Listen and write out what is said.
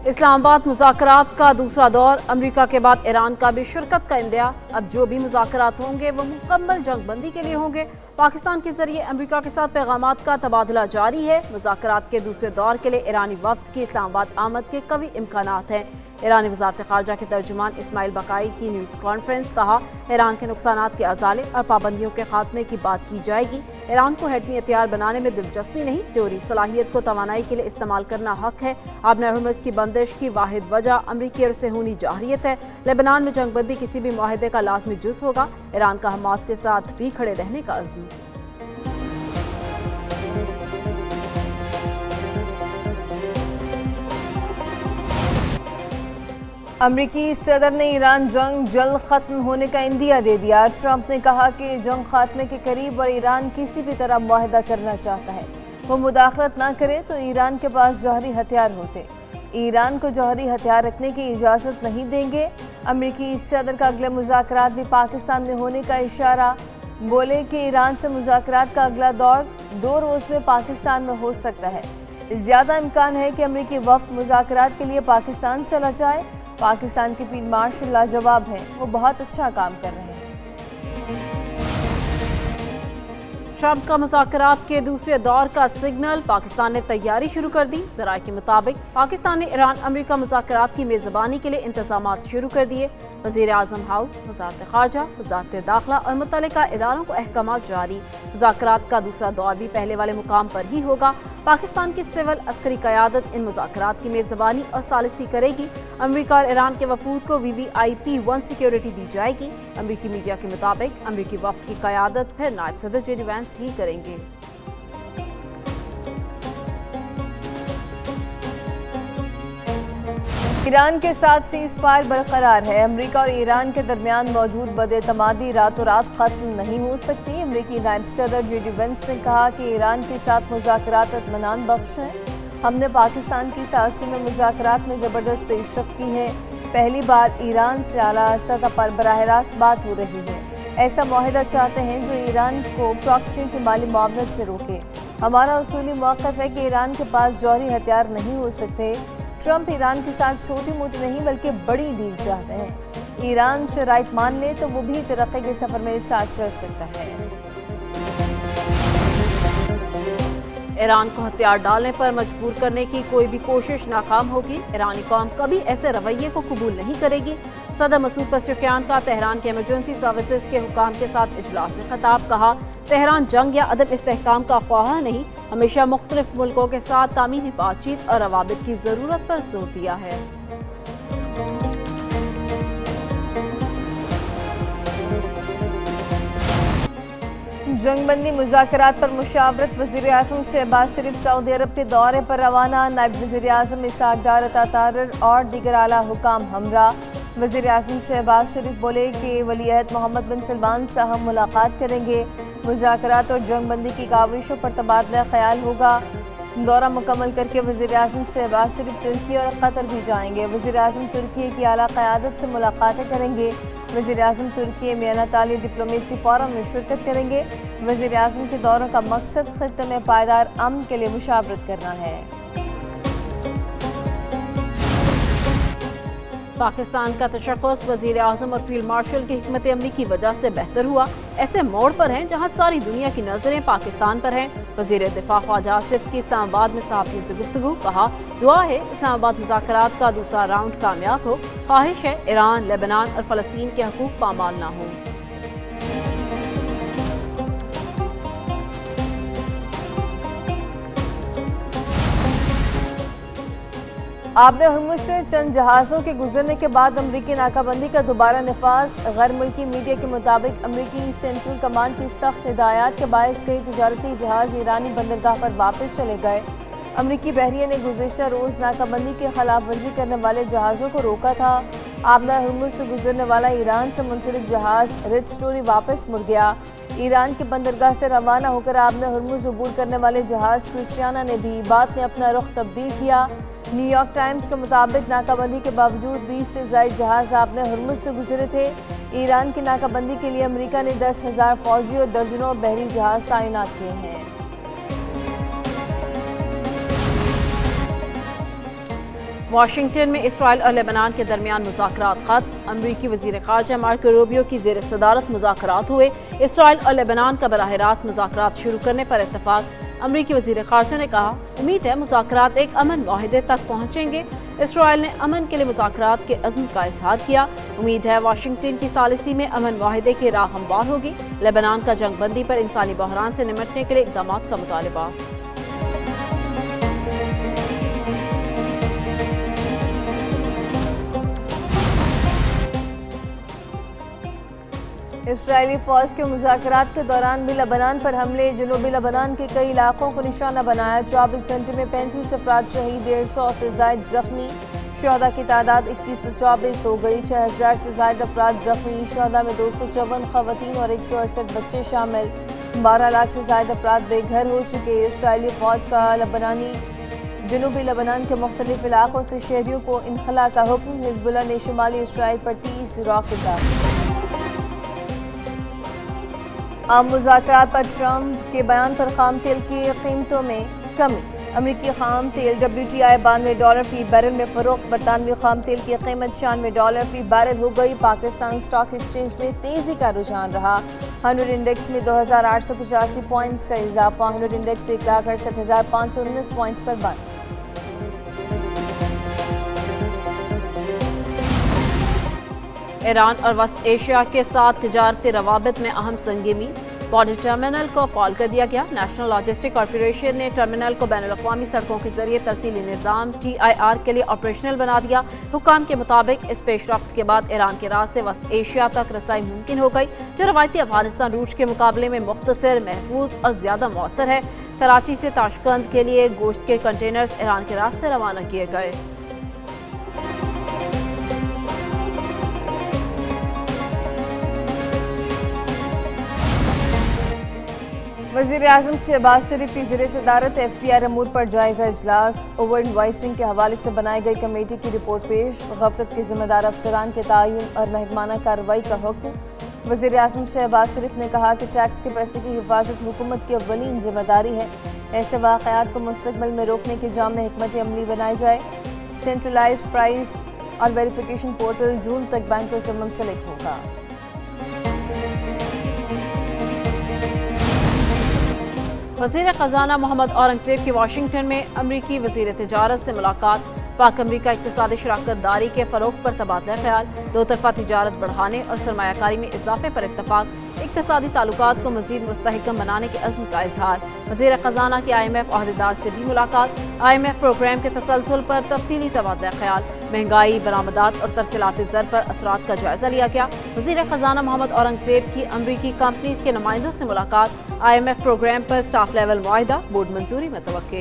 اسلام آباد مذاکرات کا دوسرا دور، امریکہ کے بعد ایران کا بھی شرکت کا اندعا۔ اب جو بھی مذاکرات ہوں گے وہ مکمل جنگ بندی کے لیے ہوں گے۔ پاکستان کے ذریعے امریکہ کے ساتھ پیغامات کا تبادلہ جاری ہے۔ مذاکرات کے دوسرے دور کے لیے ایرانی وفد کی اسلام آباد آمد کے قوی امکانات ہیں۔ ایرانی وزارت خارجہ کے ترجمان اسماعیل بقائی کی نیوز کانفرنس، کہا ایران کے نقصانات کے ازالے اور پابندیوں کے خاتمے کی بات کی جائے گی۔ ایران کو ایٹمی ہتھیار بنانے میں دلچسپی نہیں، جوہری صلاحیت کو توانائی کے لیے استعمال کرنا حق ہے۔ آبنہ ہرمز کی بندش کی واحد وجہ امریکی اور صہیونی جارحیت ہے۔ لبنان میں جنگ بندی کسی بھی معاہدے کا لازمی جز ہوگا۔ ایران کا حماس کے ساتھ بھی کھڑے رہنے کا عزم۔ امریکی صدر نے ایران جنگ جلد ختم ہونے کا اندعا دے دیا۔ ٹرمپ نے کہا کہ جنگ خاتمے کے قریب اور ایران کسی بھی طرح معاہدہ کرنا چاہتا ہے۔ وہ مداخلت نہ کرے تو ایران کے پاس جوہری ہتھیار ہوتے۔ ایران کو جوہری ہتھیار رکھنے کی اجازت نہیں دیں گے۔ امریکی صدر کا اگلے مذاکرات بھی پاکستان میں ہونے کا اشارہ۔ بولے کہ ایران سے مذاکرات کا اگلا دور 2 روز میں پاکستان میں ہو سکتا ہے۔ زیادہ امکان ہے کہ امریکی وفد مذاکرات کے لیے پاکستان چلا جائے۔ پاکستان کے فیلڈ مارشل لاجواب ہیں، وہ بہت اچھا کام کر رہے ہیں۔ ٹرمپ کا مذاکرات کے دوسرے دور کا سگنل، پاکستان نے تیاری شروع کر دی۔ ذرائع کے مطابق پاکستان نے ایران امریکہ مذاکرات کی میزبانی کے لیے انتظامات شروع کر دیے۔ وزیر اعظم ہاؤس، وزارت خارجہ، وزارت داخلہ اور متعلقہ اداروں کو احکامات جاری۔ مذاکرات کا دوسرا دور بھی پہلے والے مقام پر ہی ہوگا۔ پاکستان کی سول عسکری قیادت ان مذاکرات کی میزبانی اور ثالثی کرے گی۔ امریکہ اور ایران کے وفود کو VVIP-1 سیکیورٹی دی جائے گی۔ امریکی میڈیا کے مطابق امریکی وفد کی قیادت پھر نائب صدر جے ڈی وینس ہی کریں گے۔ ایران کے ساتھ سیز فائر برقرار ہے۔ امریکہ اور ایران کے درمیان موجود بد اعتمادی راتوں رات ختم نہیں ہو سکتی۔ امریکی نائب صدر جے ڈی وینس نے کہا کہ ایران کے ساتھ مذاکرات اطمینان بخش ہیں۔ ہم نے پاکستان کی ثالثی میں مذاکرات میں زبردست پیش رفت کی ہے۔ پہلی بار ایران سے اعلیٰ سطح پر براہ راست بات ہو رہی ہے۔ ایسا معاہدہ چاہتے ہیں جو ایران کو پراکسیوں کی مالی معاونت سے روکے۔ ہمارا اصولی موقف ہے کہ ایران کے پاس جوہری ہتھیار نہیں ہو سکتے۔ ٹرمپ ایران کے ساتھ چھوٹی موٹی نہیں بلکہ بڑی ڈیل چاہتے ہیں۔ ایران شرائط مان لے تو وہ بھی ترقی کے سفر میں ساتھ چل سکتا ہے۔ ایران کو ہتھیار ڈالنے پر مجبور کرنے کی کوئی بھی کوشش ناکام ہوگی۔ ایرانی قوم کبھی ایسے رویے کو قبول نہیں کرے گی۔ صدر مسعود پزشکیان کا تہران کے ایمرجنسی سروسز کے حکام کے ساتھ اجلاس سے خطاب، کہا تہران جنگ یا عدم استحکام کا خواہاں نہیں، ہمیشہ مختلف ملکوں کے ساتھ تعمیری بات چیت اور روابط کی ضرورت پر زور دیا ہے۔ جنگ بندی مذاکرات پر مشاورت، وزیر اعظم شہباز شریف سعودی عرب کے دورے پر روانہ، نائب وزیر اعظم اسحاق ڈار عطا طاہر اور دیگر اعلیٰ حکام ہمراہ۔ وزیر اعظم شہباز شریف بولے کہ ولی عہد محمد بن سلمان سے ہم ملاقات کریں گے۔ مذاکرات اور جنگ بندی کی کاوشوں پر تبادلہ خیال ہوگا۔ دورہ مکمل کر کے وزیر اعظم شہباز شریف ترکی اور قطر بھی جائیں گے۔ وزیر اعظم ترکی کی اعلیٰ قیادت سے ملاقاتیں کریں گے۔ وزیر اعظم ترکی میانہ تالی ڈپلومیسی فورم میں شرکت کریں گے۔ وزیر اعظم کے دوروں کا مقصد خطے میں پائیدار امن کے لیے مشاورت کرنا ہے۔ پاکستان کا تشخص وزیر اعظم اور فیلڈ مارشل کی حکمت عملی کی وجہ سے بہتر ہوا۔ ایسے موڑ پر ہیں جہاں ساری دنیا کی نظریں پاکستان پر ہیں۔ وزیر دفاع خواجہ آصف کی اسلام آباد میں صحافیوں سے گفتگو، کہا دعا ہے اسلام آباد مذاکرات کا دوسرا راؤنڈ کامیاب ہو، خواہش ہے ایران، لبنان اور فلسطین کے حقوق پامال نہ ہوں۔ آبنہ ہرمز سے چند جہازوں کے گزرنے کے بعد امریکی ناکہ بندی کا دوبارہ نفاذ۔ غیر ملکی میڈیا کے مطابق امریکی سینٹرل کمانڈ کی سخت ہدایات کے باعث کئی تجارتی جہاز ایرانی بندرگاہ پر واپس چلے گئے۔ امریکی بحریہ نے گزشتہ روز ناکہ بندی کی خلاف ورزی کرنے والے جہازوں کو روکا تھا۔ آبنہ ہرمز سے گزرنے والا ایران سے منسلک جہاز ریڈ سٹوری واپس مڑ گیا۔ ایران کی بندرگاہ سے روانہ ہو کر آبنہ ہرمز عبور کرنے والے جہاز کرسٹیانا نے بھی بعد میں اپنا رخ تبدیل کیا۔ نیو یارک ٹائمز کے مطابق ناکہ بندی کے باوجود 20 سے زائد جہاز آبنہ ہرمز سے گزرے تھے۔ ایران کی ناکہ بندی کے لیے امریکہ نے 10,000 فوجی اور درجنوں بحری جہاز تعینات کیے ہیں۔ واشنگٹن میں اسرائیل اور لیبنان کے درمیان مذاکرات ختم۔ امریکی وزیر خارجہ مارکو روبیو کی زیر صدارت مذاکرات ہوئے۔ اسرائیل اور لیبنان کا براہ راست مذاکرات شروع کرنے پر اتفاق۔ امریکی وزیر خارجہ نے کہا، امید ہے مذاکرات ایک امن معاہدے تک پہنچیں گے۔ اسرائیل نے امن کے لیے مذاکرات کے عزم کا اظہار کیا۔ امید ہے واشنگٹن کی ثالثی میں امن معاہدے کی راہ ہموار ہوگی۔ لیبنان کا جنگ بندی پر انسانی بحران سے نمٹنے کے لیے اقدامات کا مطالبہ۔ اسرائیلی فوج کے مذاکرات کے دوران بھی لبنان پر حملے۔ جنوبی لبنان کے کئی علاقوں کو نشانہ بنایا۔ 24 گھنٹے میں 35 افراد شہید، 150 سے زائد زخمی۔ شہداء کی تعداد 2124 ہو گئی۔ 6000 سے زائد افراد زخمی۔ شہداء میں 254 خواتین اور 168 بچے شامل۔ 12 لاکھ سے زائد افراد بے گھر ہو چکے۔ اسرائیلی فوج کا جنوبی لبنان کے مختلف علاقوں سے شہریوں کو انخلاء کا حکم۔ حزب اللہ نے شمالی اسرائیل پر 30 راکٹ داغے۔ عام مذاکرات پر ٹرمپ کے بیان پر خام تیل کی قیمتوں میں کمی۔ امریکی خام تیل WTI $92 فی بیرل میں فروخت۔ برطانوی خام تیل کی قیمت $96 فی بیرل ہو گئی۔ پاکستان اسٹاک ایکسچینج میں تیزی کا رجحان رہا۔ 100 انڈیکس میں 2885 پوائنٹس کا اضافہ۔ 100 انڈیکس 1,68,519 پوائنٹس پر بند۔ ایران اور وسط ایشیا کے ساتھ تجارتی روابط میں اہم سنگینی۔ بارڈر ٹرمینل کو فعال کر دیا گیا۔ نیشنل لاجسٹک کارپوریشن نے ٹرمینل کو بین الاقوامی سڑکوں کے ذریعے ترسیلی نظام TIR کے لیے آپریشنل بنا دیا۔ حکام کے مطابق اس پیش رفت کے بعد ایران کے راستے وسط ایشیا تک رسائی ممکن ہو گئی، جو روایتی افغانستان روٹ کے مقابلے میں مختصر، محفوظ اور زیادہ مؤثر ہے۔ کراچی سے تاشقند کے لیے گوشت کے کنٹینرز ایران کے راستے روانہ کیے گئے۔ وزیر اعظم شہباز شریف کی زیر صدارت FBR امور پر جائزہ اجلاس۔ اوور انوائسنگ کے حوالے سے بنائی گئی کمیٹی کی رپورٹ پیش۔ غفلت کے ذمہ دار افسران کے تعین اور محکمانہ کارروائی کا حکم۔ وزیر اعظم شہباز شریف نے کہا کہ ٹیکس کے پیسے کی حفاظت حکومت کی اولین ذمہ داری ہے۔ ایسے واقعات کو مستقبل میں روکنے کی جامع حکمت عملی بنائی جائے۔ سینٹرلائزڈ پرائس اور ویریفیکیشن پورٹل جون تک بینکوں سے منسلک ہوگا۔ وزیر خزانہ محمد اورنگزیب کی واشنگٹن میں امریکی وزیر تجارت سے ملاقات۔ پاک امریکہ اقتصادی شراکت داری کے فروغ پر تبادلہ خیال۔ دو طرفہ تجارت بڑھانے اور سرمایہ کاری میں اضافے پر اتفاق۔ اقتصادی تعلقات کو مزید مستحکم بنانے کے عزم کا اظہار۔ وزیر خزانہ کی IMF عہدیدار سے بھی ملاقات۔ IMF پروگرام کے تسلسل پر تفصیلی تبادلہ خیال۔ مہنگائی، برآمدات اور ترسیلاتی زر پر اثرات کا جائزہ لیا گیا۔ وزیر خزانہ محمد اورنگزیب کی امریکی کمپنیز کے نمائندوں سے ملاقات۔ IMF پروگرام پر سٹاف لیول معاہدہ، بورڈ منظوری متوقع۔